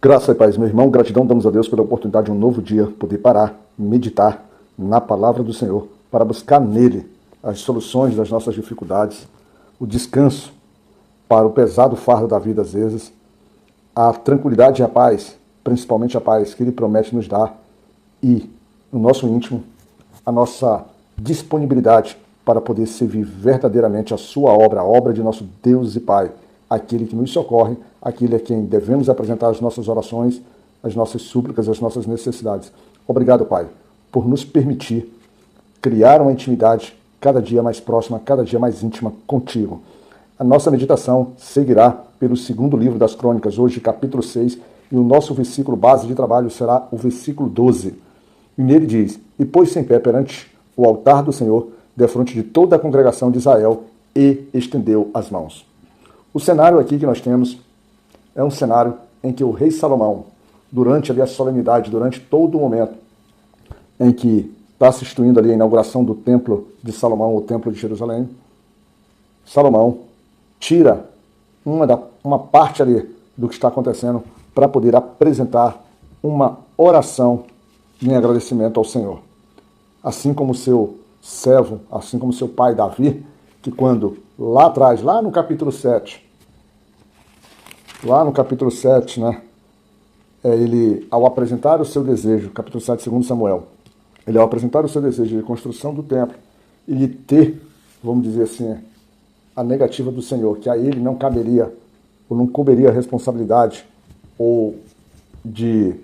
Graça e paz, meu irmão, gratidão damos a Deus pela oportunidade de um novo dia poder parar, meditar na palavra do Senhor, para buscar nele as soluções das nossas dificuldades, o descanso para o pesado fardo da vida às vezes, a tranquilidade e a paz, principalmente a paz que ele promete nos dar e, no nosso íntimo, a nossa disponibilidade para poder servir verdadeiramente a sua obra, a obra de nosso Deus e Pai, aquele que nos socorre, aquele a quem devemos apresentar as nossas orações, as nossas súplicas, as nossas necessidades. Obrigado, Pai, por nos permitir criar uma intimidade cada dia mais próxima, cada dia mais íntima contigo. A nossa meditação seguirá pelo segundo livro das Crônicas, hoje capítulo 6, e o nosso versículo base de trabalho será o versículo 12. E nele diz: E pôs-se em pé perante o altar do Senhor, defronte de toda a congregação de Israel, e estendeu as mãos. O cenário aqui que nós temos é um cenário em que o rei Salomão, durante ali a solenidade, durante todo o momento em que está se instituindo ali a inauguração do templo de Salomão, o templo de Jerusalém, Salomão tira uma parte ali do que está acontecendo para poder apresentar uma oração em agradecimento ao Senhor. Assim como seu servo, assim como seu pai Davi, que quando lá atrás, lá no capítulo 7, né, ele, ao apresentar o seu desejo, capítulo 7, segundo Samuel, ele ao apresentar o seu desejo de construção do templo, e ter, vamos dizer assim, a negativa do Senhor, que a ele não caberia, ou não couberia a responsabilidade, ou de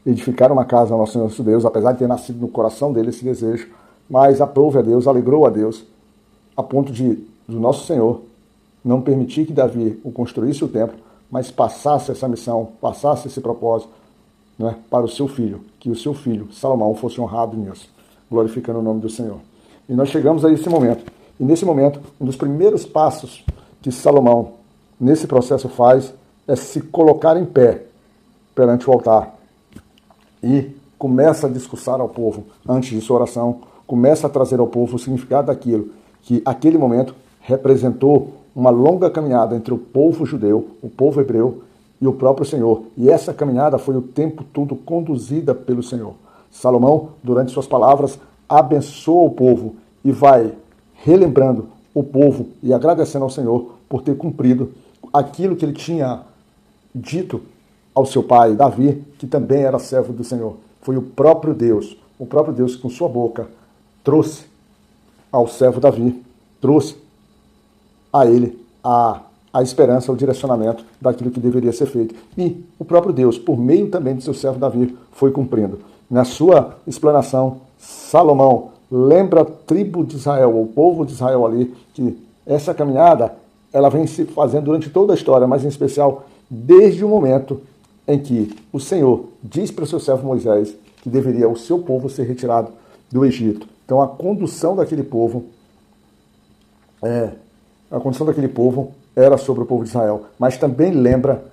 edificar uma casa ao nosso Senhor nosso Deus, apesar de ter nascido no coração dele esse desejo, mas aprove a Deus, alegrou a Deus, a ponto de do nosso Senhor não permitir que Davi o construísse o templo, mas passasse essa missão, passasse esse propósito, né, para o seu filho, que o seu filho, Salomão, fosse honrado nisso, glorificando o nome do Senhor. E nós chegamos a esse momento. E nesse momento, um dos primeiros passos que Salomão, nesse processo, faz é se colocar em pé perante o altar e começa a discursar ao povo, antes de sua oração, começa a trazer ao povo o significado daquilo que, aquele momento, representou uma longa caminhada entre o povo judeu, o povo hebreu e o próprio Senhor. E essa caminhada foi o tempo todo conduzida pelo Senhor. Salomão, durante suas palavras, abençoa o povo e vai relembrando o povo e agradecendo ao Senhor por ter cumprido aquilo que ele tinha dito ao seu pai Davi, que também era servo do Senhor. Foi o próprio Deus que com sua boca trouxe ao servo Davi, trouxe a ele a esperança, o direcionamento daquilo que deveria ser feito. E o próprio Deus, por meio também de seu servo Davi, foi cumprindo. Na sua explanação, Salomão lembra a tribo de Israel, o povo de Israel ali, que essa caminhada ela vem se fazendo durante toda a história, mas em especial desde o momento em que o Senhor diz para o seu servo Moisés que deveria o seu povo ser retirado do Egito. Então a condução daquele povo era sobre o povo de Israel, mas também lembra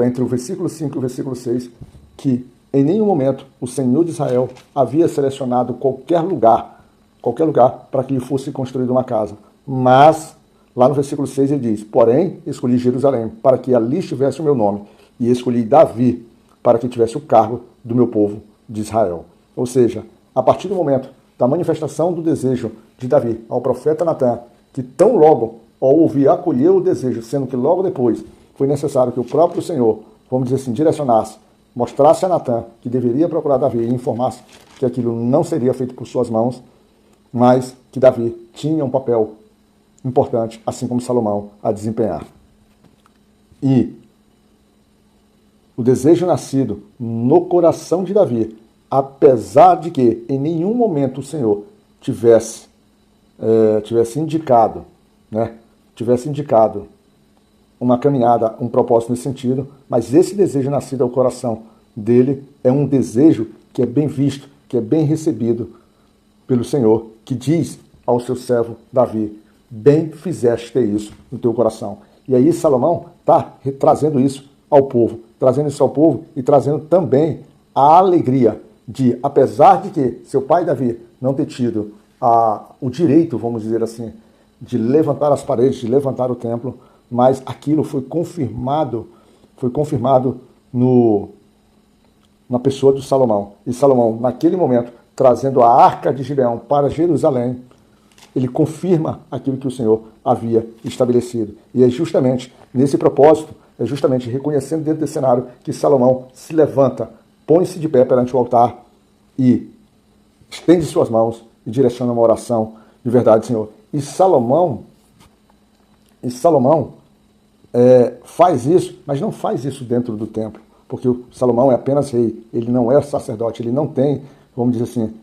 entre o versículo 5 e o versículo 6 que em nenhum momento o Senhor de Israel havia selecionado qualquer lugar para que lhe fosse construída uma casa. Mas, lá no versículo 6 ele diz: Porém, escolhi Jerusalém para que ali estivesse o meu nome, e escolhi Davi para que tivesse o cargo do meu povo de Israel. Ou seja, a partir do momento da manifestação do desejo de Davi ao profeta Natã, que tão logo ao ouvir acolheu o desejo, sendo que logo depois foi necessário que o próprio Senhor, vamos dizer assim, direcionasse, mostrasse a Natã que deveria procurar Davi e informasse que aquilo não seria feito por suas mãos, mas que Davi tinha um papel importante, assim como Salomão, a desempenhar. E o desejo nascido no coração de Davi, apesar de que em nenhum momento o Senhor tivesse indicado uma caminhada, um propósito nesse sentido, mas esse desejo nascido ao coração dele é um desejo que é bem visto, que é bem recebido pelo Senhor, que diz ao seu servo Davi: bem fizeste ter isso no teu coração. E aí Salomão está trazendo isso ao povo e trazendo também a alegria de, apesar de que seu pai Davi não ter tido o direito, vamos dizer assim, de levantar as paredes, de levantar o templo, mas aquilo foi confirmado foi confirmado na pessoa de Salomão. E Salomão, naquele momento, trazendo a Arca de Gibeão para Jerusalém, ele confirma aquilo que o Senhor havia estabelecido. E é justamente nesse propósito, é justamente reconhecendo dentro desse cenário que Salomão se levanta, põe-se de pé perante o altar e estende suas mãos e direciona uma oração de verdade, Senhor. E Salomão faz isso, mas não faz isso dentro do templo, porque o Salomão é apenas rei, ele não é sacerdote, ele não tem, vamos dizer assim,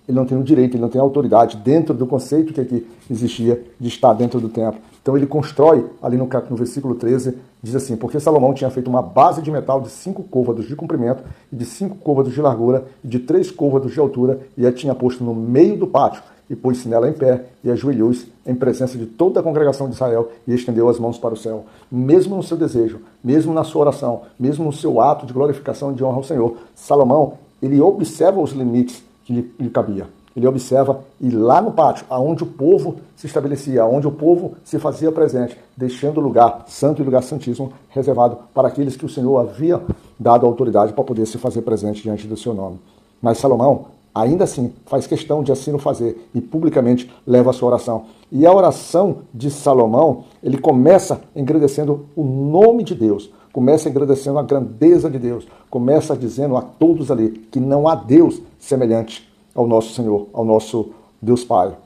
ele não tem o direito, ele não tem a autoridade dentro do conceito que aqui existia de estar dentro do templo. Então ele constrói, ali no versículo 13, diz assim, porque Salomão tinha feito uma base de metal de 5 côvados de comprimento, e de 5 côvados de largura, e de 3 côvados de altura, e a tinha posto no meio do pátio, e pôs-se nela em pé, e ajoelhou-se em presença de toda a congregação de Israel, e estendeu as mãos para o céu. Mesmo no seu desejo, mesmo na sua oração, mesmo no seu ato de glorificação e de honra ao Senhor, Salomão, ele observa os limites que lhe cabia. Ele observa, e lá no pátio, aonde o povo se estabelecia, aonde o povo se fazia presente, deixando o lugar santo e lugar santíssimo reservado para aqueles que o Senhor havia dado autoridade para poder se fazer presente diante do seu nome. Mas Salomão, ainda assim, faz questão de assim o fazer e publicamente leva a sua oração. E a oração de Salomão, ele começa engrandecendo o nome de Deus, começa agradecendo a grandeza de Deus, começa dizendo a todos ali que não há Deus semelhante ao nosso Senhor, ao nosso Deus Pai.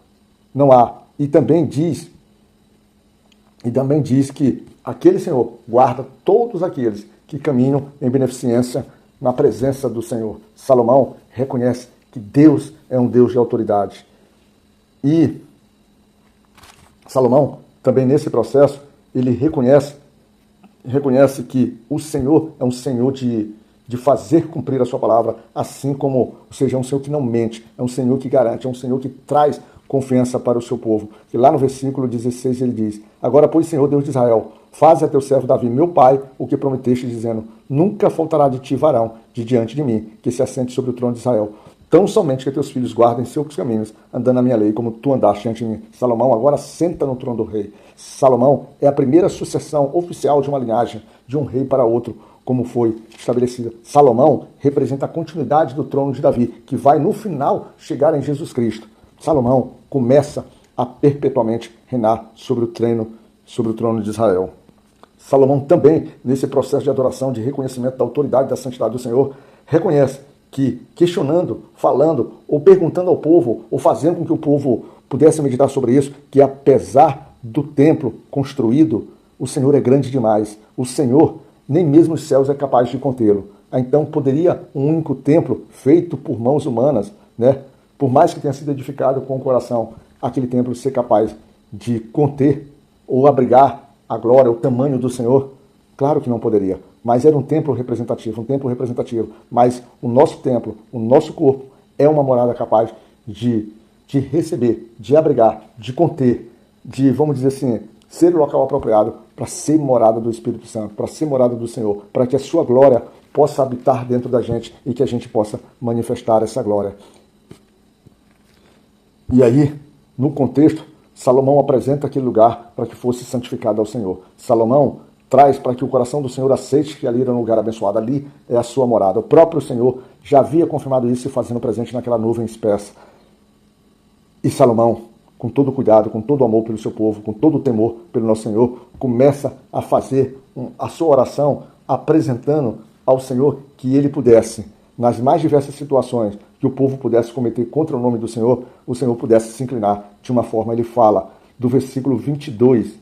Não há. E também diz que aquele Senhor guarda todos aqueles que caminham em beneficência na presença do Senhor. Salomão reconhece que Deus é um Deus de autoridade. E Salomão, também nesse processo, ele reconhece que o Senhor é um Senhor de fazer cumprir a sua palavra, assim como, ou seja, é um Senhor que não mente, é um Senhor que garante, é um Senhor que traz confiança para o seu povo. E lá no versículo 16 ele diz, agora, pois, Senhor Deus de Israel, faze a teu servo Davi, meu pai, o que prometeste, dizendo, nunca faltará de ti varão de diante de mim, que se assente sobre o trono de Israel. Tão somente que teus filhos guardem seus caminhos, andando na minha lei, como tu andaste diante de mim. Salomão agora senta no trono do rei. Salomão é a primeira sucessão oficial de uma linhagem, de um rei para outro, como foi estabelecida. Salomão representa a continuidade do trono de Davi, que vai no final chegar em Jesus Cristo. Salomão começa a perpetuamente reinar sobre o trono de Israel. Salomão também, nesse processo de adoração, de reconhecimento da autoridade e da santidade do Senhor, reconhece que questionando, falando, ou perguntando ao povo, ou fazendo com que o povo pudesse meditar sobre isso, que apesar do templo construído, o Senhor é grande demais. O Senhor, nem mesmo os céus é capaz de contê-lo. Então poderia um único templo feito por mãos humanas, né, por mais que tenha sido edificado com o coração, aquele templo ser capaz de conter ou abrigar a glória, o tamanho do Senhor? Claro que não poderia. Mas era um templo representativo. Mas o nosso templo, o nosso corpo, é uma morada capaz de receber, de abrigar, de conter, de, vamos dizer assim, ser o local apropriado para ser morada do Espírito Santo, para ser morada do Senhor, para que a sua glória possa habitar dentro da gente e que a gente possa manifestar essa glória. E aí, no contexto, Salomão apresenta aquele lugar para que fosse santificado ao Senhor. Salomão traz para que o coração do Senhor aceite que ali era um lugar abençoado, ali é a sua morada. O próprio Senhor já havia confirmado isso e fazendo presente naquela nuvem espessa. E Salomão, com todo cuidado, com todo amor pelo seu povo, com todo o temor pelo nosso Senhor, começa a fazer a sua oração apresentando ao Senhor que ele pudesse, nas mais diversas situações que o povo pudesse cometer contra o nome do Senhor, o Senhor pudesse se inclinar de uma forma. Ele fala do versículo 22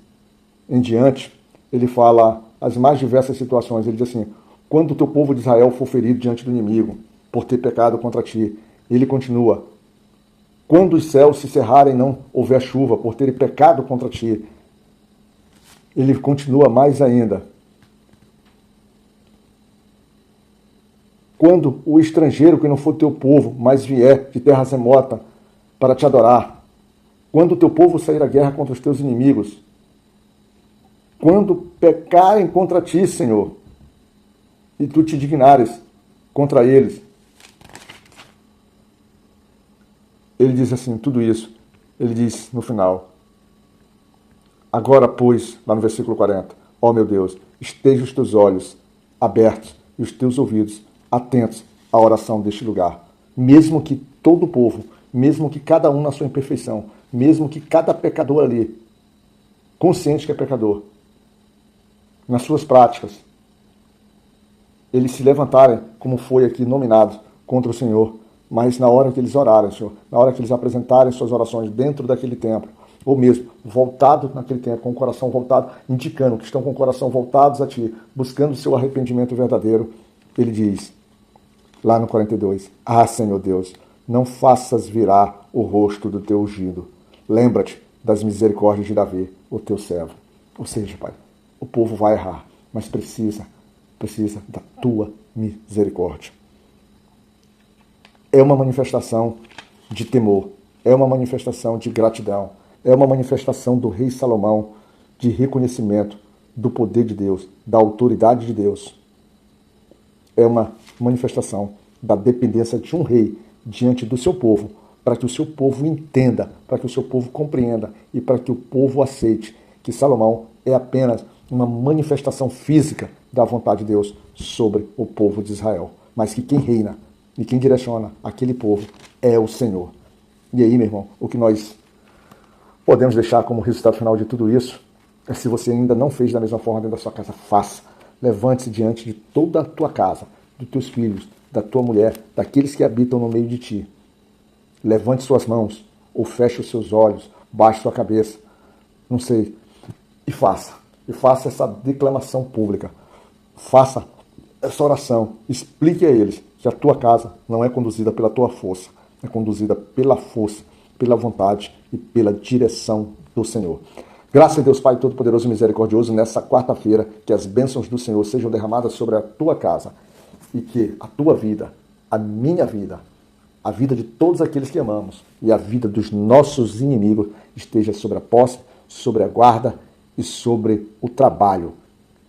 em diante, ele fala as mais diversas situações. Ele diz assim, quando o teu povo de Israel for ferido diante do inimigo, por ter pecado contra ti, ele continua, quando os céus se cerrarem e não houver chuva, por terem pecado contra ti, ele continua mais ainda. Quando o estrangeiro que não for teu povo, mas vier de terras remotas para te adorar, quando o teu povo sair à guerra contra os teus inimigos, quando pecarem contra ti, Senhor, e tu te dignares contra eles. Ele diz assim, tudo isso, ele diz no final, agora, pois, lá no versículo 40, ó meu Deus, Estejam os teus olhos abertos e os teus ouvidos atentos à oração deste lugar. Mesmo que todo o povo, mesmo que cada um na sua imperfeição, mesmo que cada pecador ali, consciente que é pecador, nas suas práticas, eles se levantarem, como foi aqui nominado, contra o Senhor, mas na hora que eles orarem, Senhor, na hora que eles apresentarem suas orações dentro daquele templo, ou mesmo voltado naquele templo, com o coração voltado, indicando que estão com o coração voltados a Ti, buscando o seu arrependimento verdadeiro, ele diz, lá no 42, Senhor Deus, não faças virar o rosto do Teu ungido. Lembra-te das misericórdias de Davi, o Teu servo. Ou seja, Pai, o povo vai errar, mas precisa da Tua misericórdia. É uma manifestação de temor, é uma manifestação de gratidão, é uma manifestação do rei Salomão de reconhecimento do poder de Deus, da autoridade de Deus. É uma manifestação da dependência de um rei diante do seu povo, para que o seu povo entenda, para que o seu povo compreenda e para que o povo aceite que Salomão é apenas uma manifestação física da vontade de Deus sobre o povo de Israel, mas que quem reina e quem direciona aquele povo é o Senhor. E aí, meu irmão, o que nós podemos deixar como resultado final de tudo isso é, se você ainda não fez da mesma forma dentro da sua casa, faça. Levante-se diante de toda a tua casa, dos teus filhos, da tua mulher, daqueles que habitam no meio de ti. Levante suas mãos, ou feche os seus olhos, baixe sua cabeça, não sei, e faça. E faça essa declamação pública. Faça essa oração. Explique a eles que a tua casa não é conduzida pela tua força, é conduzida pela força, pela vontade e pela direção do Senhor. Graças a Deus, Pai Todo-Poderoso e Misericordioso, nessa quarta-feira, que as bênçãos do Senhor sejam derramadas sobre a tua casa e que a tua vida, a minha vida, a vida de todos aqueles que amamos e a vida dos nossos inimigos esteja sobre a posse, sobre a guarda e sobre o trabalho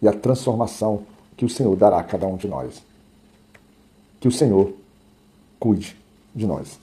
e a transformação que o Senhor dará a cada um de nós. Que o Senhor cuide de nós.